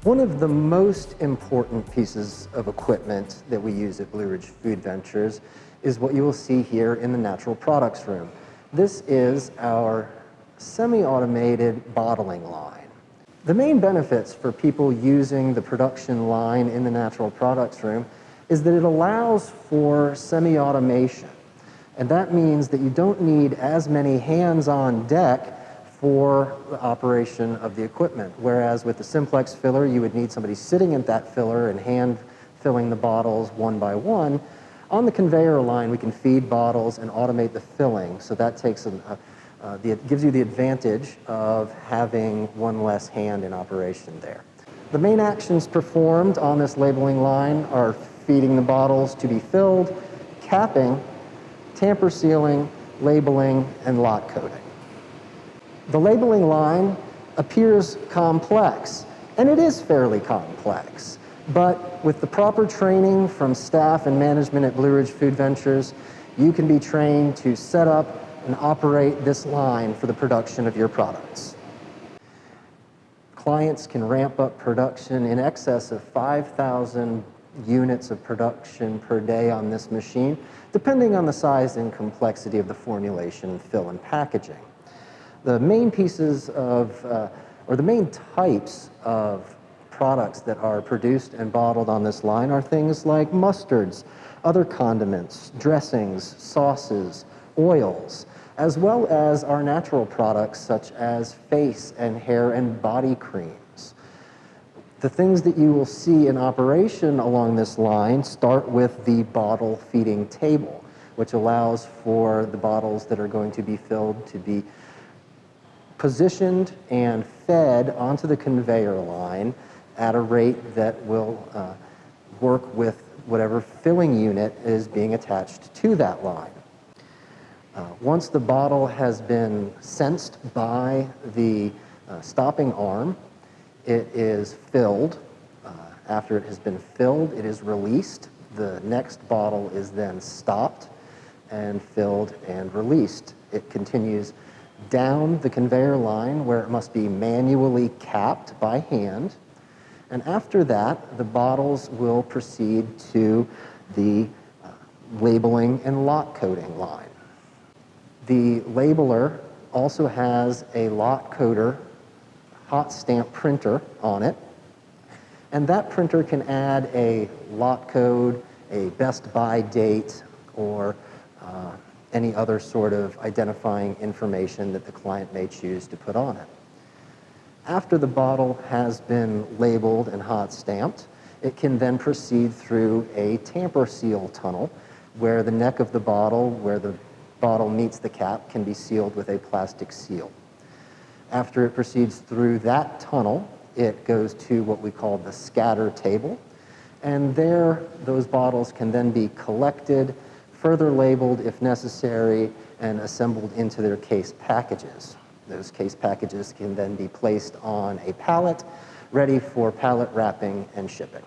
One of the most important pieces of equipment that we use at Blue Ridge Food Ventures is what you will see here in the natural products room. This is our semi-automated bottling line. The main benefits for people using the production line in the natural products room is that it allows for semi-automation. And that means that you don't need as many hands on deck for the operation of the equipment. Whereas with the simplex filler, you would need somebody sitting at that filler and hand filling the bottles one by one. On the conveyor line, we can feed bottles and automate the filling. So that takes gives you the advantage of having one less hand in operation there. The main actions performed on this labeling line are feeding the bottles to be filled, capping, tamper sealing, labeling, and lot coating. The labeling line appears complex, and it is fairly complex, but with the proper training from staff and management at Blue Ridge Food Ventures, you can be trained to set up and operate this line for the production of your products. Clients can ramp up production in excess of 5,000 units of production per day on this machine, depending on the size and complexity of the formulation, fill, and packaging. The main pieces of, or the main types of products that are produced and bottled on this line are things like mustards, other condiments, dressings, sauces, oils, as well as our natural products such as face and hair and body creams. The things that you will see in operation along this line start with the bottle feeding table, which allows for the bottles that are going to be filled to be positioned and fed onto the conveyor line at a rate that will work with whatever filling unit is being attached to that line. Once the bottle has been sensed by the stopping arm, it is filled. After it has been filled, it is released. The next bottle is then stopped and filled and released. It continues down the conveyor line where it must be manually capped by hand. And after that, the bottles will proceed to the labeling and lot coating line. The labeler also has a lot coater hot stamp printer on it, and that printer can add a lot code, a best by date, or any other sort of identifying information that the client may choose to put on it. After the bottle has been labeled and hot stamped, it can then proceed through a tamper seal tunnel where the neck of the bottle, where the bottle meets the cap, can be sealed with a plastic seal. After it proceeds through that tunnel, it goes to what we call the scatter table, and there those bottles can then be collected, further labeled if necessary, and assembled into their case packages. Those case packages can then be placed on a pallet, ready for pallet wrapping and shipping.